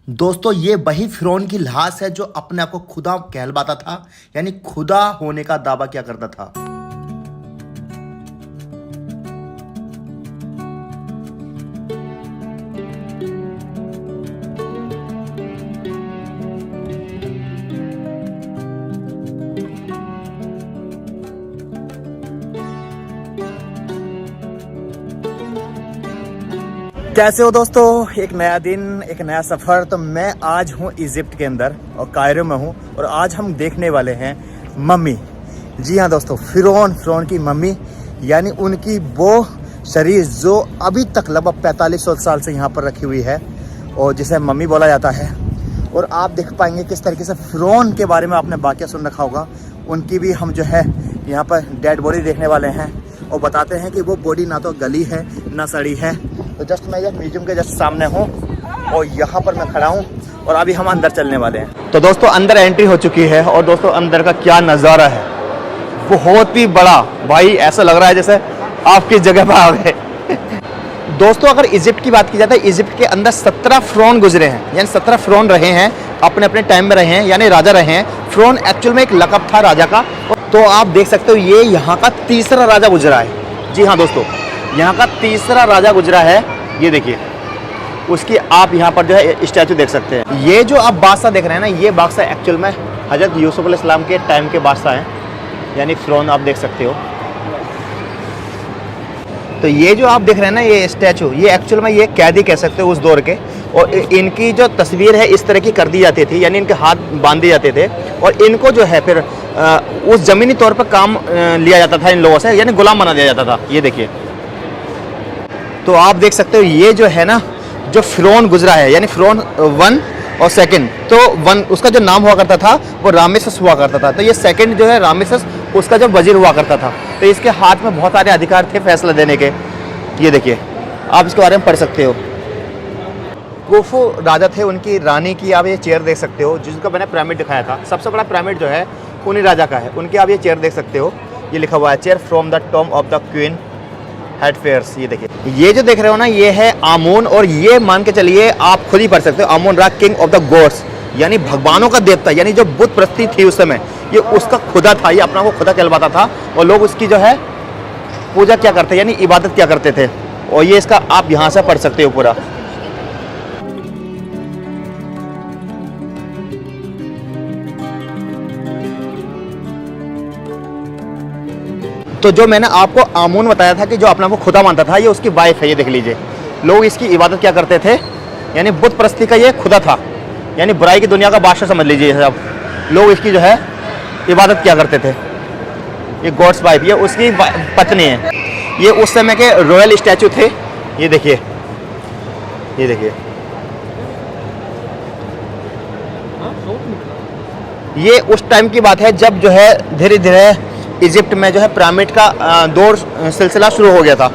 दोस्तों ये वही फिरौन की लाश है जो अपने आप को खुदा कहलवाता था, यानी खुदा होने का दावा क्या करता था। कैसे हो दोस्तों, एक नया दिन, एक नया सफ़र। तो मैं आज हूँ इजिप्ट के अंदर और कायरो में हूँ और आज हम देखने वाले हैं मम्मी। जी हाँ दोस्तों, फिरौन की मम्मी, यानी उनकी वो शरीर जो अभी तक लगभग 4500 साल से यहाँ पर रखी हुई है और जिसे मम्मी बोला जाता है। और आप देख पाएंगे किस तरीके से फिरौन के बारे में आपने वाक़या सुन रखा होगा। उनकी भी हम जो है यहाँ पर डेड बॉडी देखने वाले हैं और बताते हैं कि वो बॉडी ना तो गली है ना सड़ी है। तो जस्ट मैं ये म्यूजियम के जस्ट सामने हूँ और यहाँ पर मैं खड़ा हूँ और अभी हम अंदर चलने वाले हैं। तो दोस्तों अंदर एंट्री हो चुकी है और दोस्तों अंदर का क्या नज़ारा है, बहुत ही बड़ा। भाई ऐसा लग रहा है जैसे आपकी जगह पर आ गए। दोस्तों अगर इजिप्ट की बात की जाए तो इजिप्ट के अंदर 17 फिरौन गुजरे हैं, यानी 17 फिरौन रहे हैं, अपने अपने टाइम में रहे हैं, यानी राजा रहे हैं। फिरौन एक्चुअल में एक लक़ब था राजा का। तो आप देख सकते हो ये यहाँ का तीसरा राजा गुजरा है। जी हाँ दोस्तों, यहाँ का तीसरा राजा गुजरा है। ये देखिए उसकी आप यहाँ पर जो है स्टैचू देख सकते हैं। ये जो आप बादशाह देख रहे हैं ना, ये बादशाह एक्चुअल में हज़रत यूसुफ अलैहिस्सलाम के टाइम के बादशाह हैं, यानी फिरौन आप देख सकते हो। तो ये जो आप देख रहे हैं ना ये स्टैचू, ये एक्चुअल में ये कैदी कह सकते हो उस दौर के। और इनकी जो तस्वीर है इस तरह की कर दी जाती थी, यानी इनके हाथ बांध दिए जाते थे और इनको जो है फिर उस ज़मीनी तौर पर काम लिया जाता था इन लोगों से, यानी गुलाम बना दिया जाता था। ये देखिए, तो आप देख सकते हो ये जो है ना जो फिरौन गुजरा है, यानी फिरौन 1 और 2। तो 1 उसका जो नाम हुआ करता था वो रामेसस हुआ करता था। तो ये 2 जो है रामेसस, उसका जो वजीर हुआ करता था। तो इसके हाथ में बहुत सारे अधिकार थे फैसला देने के। ये देखिए आप इसके बारे में पढ़ सकते हो। खुफू राजा थे, उनकी रानी की आप ये चेयर देख सकते हो, जिसका मैंने पिरामिड दिखाया था। सबसे बड़ा पिरामिड जो है उन्हीं राजा का है, उनकी आप ये चेयर देख सकते हो। ये लिखा हुआ है chair from the tomb of the Queen Hetepheres. ये देखिए, ये जो देख रहे हो ना ये है आमोन, और ये मान के चलिए आप खुद ही पढ़ सकते हो, आमोन रा किंग ऑफ द गॉड्स, यानी भगवानों का देवता, यानी जो बुत प्रस्ती थी उस समय, ये उसका खुदा था। ये अपना को खुदा कहलवाता था और लोग उसकी जो है पूजा क्या करते, यानी इबादत क्या करते थे। और ये इसका आप यहाँ से पढ़ सकते हो पूरा। तो जो मैंने आपको आमून बताया था कि जो अपना को खुदा मानता था, ये उसकी वाइफ है। ये देख लीजिए, लोग इसकी इबादत क्या करते थे, यानी बुत परस्ती का ये खुदा था, यानी बुराई की दुनिया का बादशाह समझ लीजिए सब। लोग इसकी जो है इबादत क्या करते थे। ये गॉड्स वाइफ, ये उसकी पत्नी है। ये उस समय के रॉयल स्टैचू थे। ये देखिए, ये देखिए, ये उस टाइम की बात है जब जो है धीरे धीरे इजिप्ट में जो है पिरामिड का दौर सिलसिला शुरू हो गया था।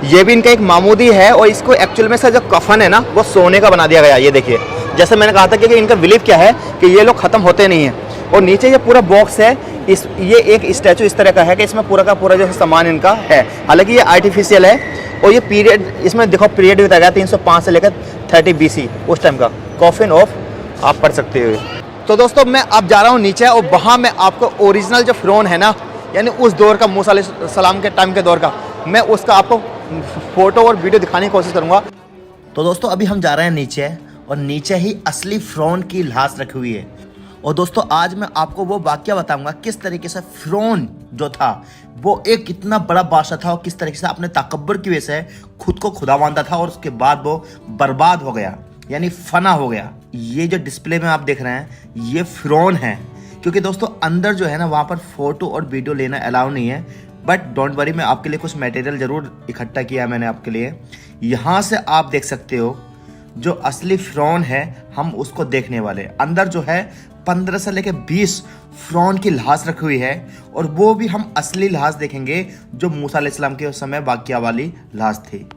ये भी इनका एक मामूदी है और इसको एक्चुअल में सर जो कफन है ना वो सोने का बना दिया गया। ये देखिए, जैसे मैंने कहा था कि इनका बिलीव क्या है कि ये लोग ख़त्म होते नहीं हैं। और नीचे ये पूरा बॉक्स है, ये एक स्टैचू इस तरह का है कि इसमें पूरा का पूरा जो है सामान इनका है। हालांकि ये आर्टिफिशियल है और ये पीरियड, इसमें देखो पीरियड बताया गया 305 से लेकर 30 BC उस टाइम का। कॉफिन ऑफ आप पढ़ सकते हो। तो दोस्तों मैं अब जा रहा हूँ नीचे और वहाँ मैं आपको ओरिजिनल जो फिरौन है ना, यानी उस दौर का, मूसा अलैहिस्सलाम के टाइम के दौर का, मैं उसका आपको फोटो और वीडियो दिखाने की कोशिश करूँगा। तो दोस्तों अभी हम जा रहे हैं नीचे और नीचे ही असली फिरौन की लाश रखी हुई है। और दोस्तों आज मैं आपको वो वाक़या बताऊंगा किस तरीके से फिरौन जो था वो एक कितना बड़ा बादशाह था और किस तरीके से अपने तकब्बुर की वजह से खुद को खुदा मानता था और उसके बाद वो बर्बाद हो गया, यानी फना हो गया। ये जो डिस्प्ले में आप देख रहे हैं ये फिरौन है, क्योंकि दोस्तों अंदर जो है ना वहाँ पर फोटो और वीडियो लेना अलाउ नहीं है। बट डोंट वरी, मैं आपके लिए कुछ मटेरियल ज़रूर इकट्ठा किया है मैंने आपके लिए। यहाँ से आप देख सकते हो जो असली फिरौन है, हम उसको देखने वाले। अंदर जो है 15 से लेकर 20 फिरौन की लाश रखी हुई है और वो भी हम असली लाश देखेंगे जो मूसा अलैहिस्सलाम के उस समय वाक़या वाली लाश थी।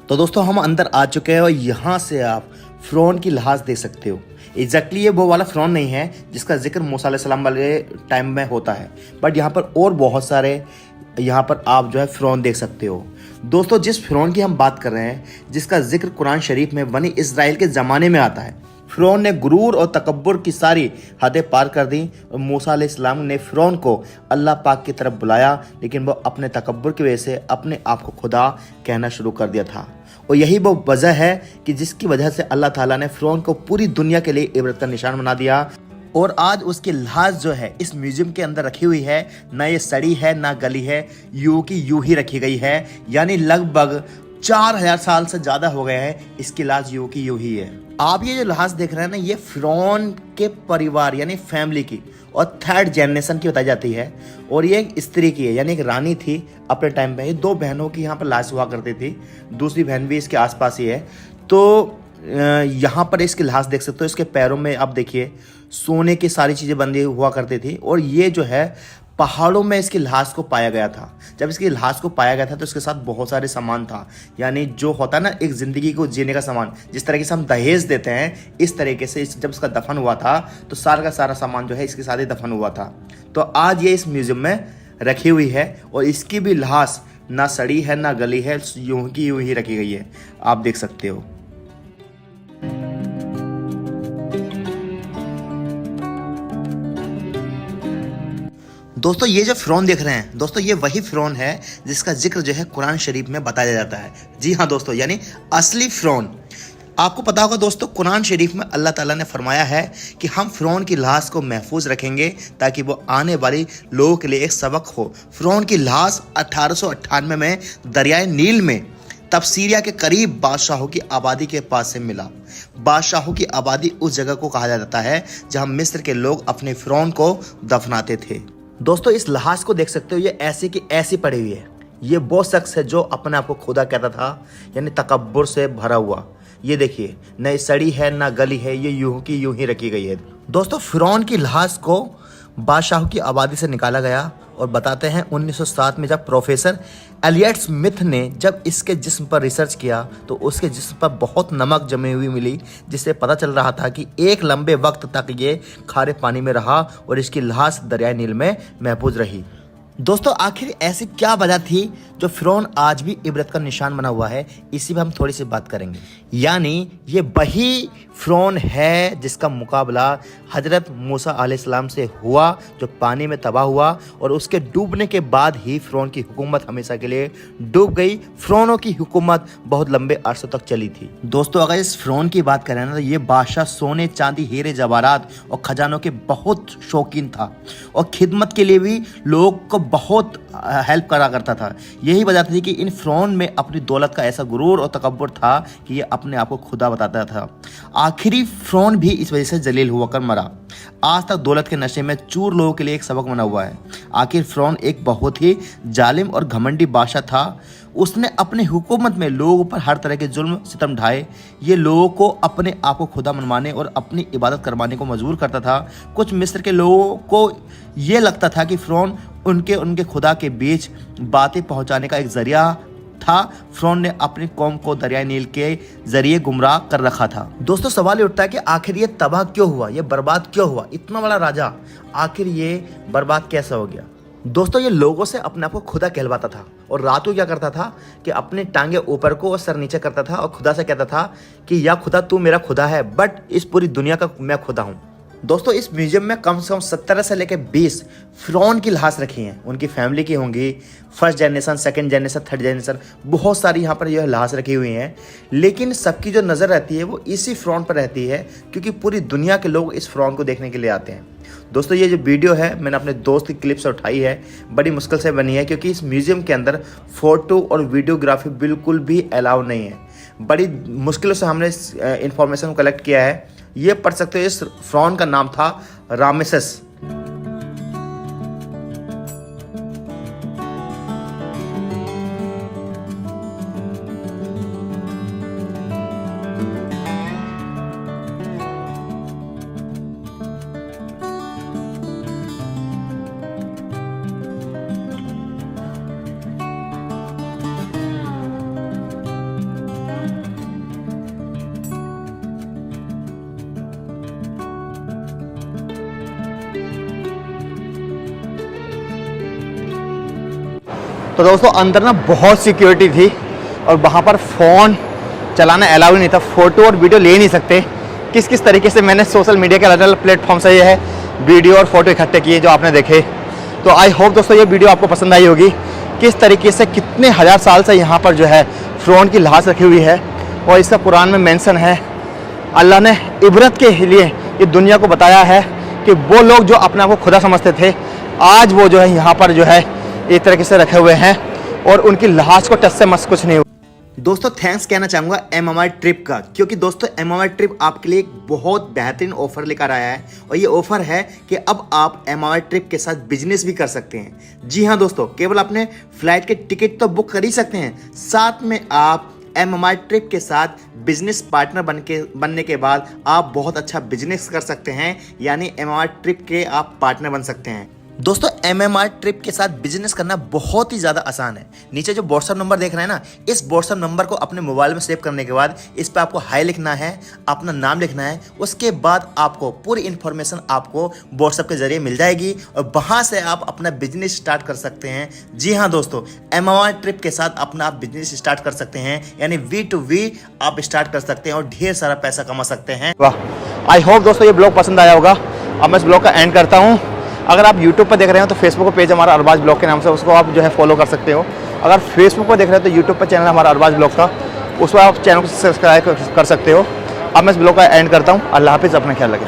तो दोस्तों हम अंदर आ चुके हैं और यहाँ से आप फिरौन की लाश देख सकते हो। एग्जैक्टली ये वो वाला फ़िरौन नहीं है जिसका जिक्र मूसा अलैहिस्सलाम वाले टाइम में होता है, बट यहाँ पर और बहुत सारे यहाँ पर आप जो है फ़िरौन देख सकते हो। दोस्तों जिस फ़िरौन की हम बात कर रहे हैं, जिसका जिक्र कुरान शरीफ में बनी इज़राइल के ज़माने में आता है, फ़िरौन ने गुरूर और तकब्बुर की सारी हदें पार कर दी और मूसा अलैहिस्सलाम ने फ़िरौन को अल्लाह पाक की तरफ बुलाया, लेकिन वो अपने तकब्बुर की वजह से अपने आप को खुदा कहना शुरू कर दिया था। और यही वो वजह है कि जिसकी वजह से अल्लाह ताला ने फ़िरौन को पूरी दुनिया के लिए इबरत का निशान बना दिया। और आज उसकी लाश जो है इस म्यूजियम के अंदर रखी हुई है, ना ये सड़ी है ना गली है, यूं की यूं ही रखी गई है। यानी लगभग 4000 साल से ज़्यादा हो गए हैं इसकी लाश यूं की यूं ही है। आप ये जो लाश देख रहे हैं ना, ये फ़िरौन के परिवार यानी फैमिली की और थर्ड जनरेशन की बताई जाती है। और ये एक स्त्री की है, यानी एक रानी थी अपने टाइम पे। ये 2 बहनों की यहाँ पर लाश हुआ करती थी, दूसरी बहन भी इसके आसपास ही है। तो यहाँ पर इसकी लाश देख सकते हो, इसके पैरों में आप देखिए सोने की सारी चीज़ें बंधी हुआ करती थी। और ये जो है पहाड़ों में इसकी लाश को पाया गया था। जब इसकी लाश को पाया गया था तो इसके साथ बहुत सारे सामान था, यानी जो होता है ना एक ज़िंदगी को जीने का सामान, जिस तरीके से हम दहेज देते हैं, इस तरीके से जब इसका दफन हुआ था तो सारा का सारा सामान जो है इसके साथ ही दफन हुआ था। तो आज ये इस म्यूज़ियम में रखी हुई है और इसकी भी लाश ना सड़ी है ना गली है, यूं की यूं ही रखी गई है, आप देख सकते हो। दोस्तों ये जो फ़िरौन देख रहे हैं दोस्तों, ये वही फ़िरौन है जिसका जिक्र जो है कुरान शरीफ में बताया जाता है। जी हाँ दोस्तों, यानी असली फ़िरौन। आपको पता होगा दोस्तों, कुरान शरीफ में अल्लाह ताला ने फरमाया है कि हम फ़िरौन की लाश को महफूज रखेंगे ताकि वो आने वाले लोगों के लिए एक सबक हो। फ़िरौन की लाश 1898 में दरियाए नील में तब सीरिया के करीब बादशाहों की आबादी के पास से मिला। बादशाहों की आबादी उस जगह को कहा जाता है जहां मिस्र के लोग अपने फ़िरौन को दफनाते थे। दोस्तों इस लाश को देख सकते हो, ये ऐसी की ऐसी पड़ी हुई है। ये वो शख्स है जो अपने आप को खुदा कहता था, यानी तकब्बुर से भरा हुआ। ये देखिए, न सड़ी है ना गली है, ये यूं की यूं ही रखी गई है। दोस्तों फ़िरौन की लाश को बादशाह की आबादी से निकाला गया और बताते हैं 1907 में जब प्रोफेसर एलियट स्मिथ ने जब इसके जिस्म पर रिसर्च किया तो उसके जिस्म पर बहुत नमक जमी हुई मिली, जिससे पता चल रहा था कि एक लंबे वक्त तक ये खारे पानी में रहा और इसकी लाश दरियाए नील में महफूज रही। दोस्तों आखिर ऐसी क्या वजह थी जो फ़िरौन आज भी इबरत का निशान बना हुआ है, इसी पर हम थोड़ी सी बात करेंगे। यानी ये वही फ़िरौन है जिसका मुकाबला हज़रत मूसा अलैहिस्सलाम से हुआ, जो पानी में तबाह हुआ और उसके डूबने के बाद ही फ़िरौन की हुकूमत हमेशा के लिए डूब गई। फ़िरौनों की हुकूमत बहुत लंबे अरसों तक चली थी। दोस्तों अगर इस फ़िरौन की बात करें ना, तो ये बादशाह सोने चांदी हीरे जवाहरात और खजानों के बहुत शौकीन था और खिदमत के लिए भी लोग को बहुत हेल्प करा करता था। यही वजह थी कि इन फ़िरौन में अपनी दौलत का ऐसा गुरूर और तकब्बुर था कि ये अपने आप को खुदा बताता था। आखिरी फ़िरौन भी इस वजह से जलील हुआ कर मरा। आज तक दौलत के नशे में चूर लोगों के लिए एक सबक बना हुआ है। आखिर फ़िरौन एक बहुत ही जालिम और घमंडी बादशाह था। उसने अपनी हुकूमत में लोगों पर हर तरह के जुल्म सितम ढाए। ये लोगों को अपने आप को खुदा मनवाने और अपनी इबादत करवाने को मजबूर करता था। कुछ मिस्र के लोगों को ये लगता था कि फ़िरौन उनके खुदा के बीच बातें पहुंचाने का एक जरिया था। फ़िरौन ने अपनी कौम को दरियाए नील के जरिए गुमराह कर रखा था। दोस्तों सवाल ये उठता है कि आखिर ये तबाह क्यों हुआ, ये बर्बाद क्यों हुआ? इतना बड़ा राजा आखिर ये बर्बाद कैसे हो गया? दोस्तों ये लोगों से अपने आप को खुदा कहलवाता था और रात को क्या करता था कि अपने टांगे ऊपर को और सर नीचे करता था और खुदा से कहता था कि या खुदा तू मेरा खुदा है, बट इस पूरी दुनिया का मैं खुदा हूँ। दोस्तों इस म्यूजियम में कम से कम 17 से लेकर 20 फ़िरौन की लाश रखी हैं। उनकी फैमिली की होंगी, first generation, second generation, third generation, बहुत सारी यहाँ पर यह लाश रखी हुई हैं। लेकिन सबकी जो नज़र रहती है वो इसी फ़िरौन पर रहती है, क्योंकि पूरी दुनिया के लोग इस फ़िरौन को देखने के लिए आते हैं। दोस्तों ये जो वीडियो है मैंने अपने दोस्त की क्लिप से उठाई है, बड़ी मुश्किल से बनी है, क्योंकि इस म्यूज़ियम के अंदर फ़ोटो और वीडियोग्राफी बिल्कुल भी अलाउ नहीं है। बड़ी मुश्किलों से हमने इस इंफॉर्मेशन को कलेक्ट किया है। ये पढ़ सकते हो, इस फ़िरौन का नाम था रामेसेस। तो दोस्तों अंदर ना बहुत सिक्योरिटी थी और वहाँ पर फ़ोन चलाना अलाउ नहीं था, फ़ोटो और वीडियो ले नहीं सकते। किस किस तरीके से मैंने सोशल मीडिया के अलग अलग प्लेटफॉर्म से ये है वीडियो और फोटो इकट्ठे किए जो आपने देखे। तो आई होप दोस्तों ये वीडियो आपको पसंद आई होगी, किस तरीके से कितने हज़ार साल से यहाँ पर जो है फ़िरौन की लाश रखी हुई है। और इसका कुरान में मेंशन है, अल्लाह ने इबरत के लिए ये दुनिया को बताया है कि वो लोग जो अपने आप को खुदा समझते थे, आज वो जो है यहाँ पर जो है एक तरीके से रखे हुए हैं और उनकी लाश को टच से मस कुछ नहीं हुआ। दोस्तों थैंक्स कहना चाहूँगा MMR ट्रिप का, क्योंकि दोस्तों MMR ट्रिप आपके लिए एक बहुत बेहतरीन ऑफर लेकर आया है। और ये ऑफर है कि अब आप MMR ट्रिप के साथ बिजनेस भी कर सकते हैं। जी हाँ दोस्तों, केवल अपने फ्लाइट के टिकट तो बुक कर ही सकते हैं, साथ में आप MMR ट्रिप के साथ बिजनेस पार्टनर बनने के बाद आप बहुत अच्छा बिजनेस कर सकते हैं, यानी MMR ट्रिप के आप पार्टनर बन सकते हैं। दोस्तों MMR ट्रिप के साथ बिजनेस करना बहुत ही ज़्यादा आसान है। नीचे जो व्हाट्सअप नंबर देख रहे हैं ना, इस व्हाट्सअप नंबर को अपने मोबाइल में सेव करने के बाद इस पर आपको हाई लिखना है, अपना नाम लिखना है। उसके बाद आपको पूरी इन्फॉर्मेशन आपको व्हाट्सअप के जरिए मिल जाएगी और वहाँ से आप अपना बिजनेस स्टार्ट कर सकते हैं। जी हाँ दोस्तों, MMR ट्रिप के साथ अपना आप बिजनेस स्टार्ट कर सकते हैं, यानी V2V आप स्टार्ट कर सकते हैं और ढेर सारा पैसा कमा सकते हैं। वाह, आई होप दोस्तों ये ब्लॉग पसंद आया होगा। अब मैं इस ब्लॉग का एंड करता हूँ। अगर आप YouTube पर देख रहे हो तो Facebook पर पेज हमारा अरबाज ब्लॉग के नाम से, उसको आप जो है फॉलो कर सकते हो। अगर Facebook पर देख रहे हो तो YouTube पर चैनल हमारा अरबाज ब्लॉग का, उस पर आप चैनल को सब्सक्राइब कर सकते हो। अब मैं इस ब्लॉग का एंड करता हूँ। अल्लाह हाफिज़, अपना ख्याल रखें।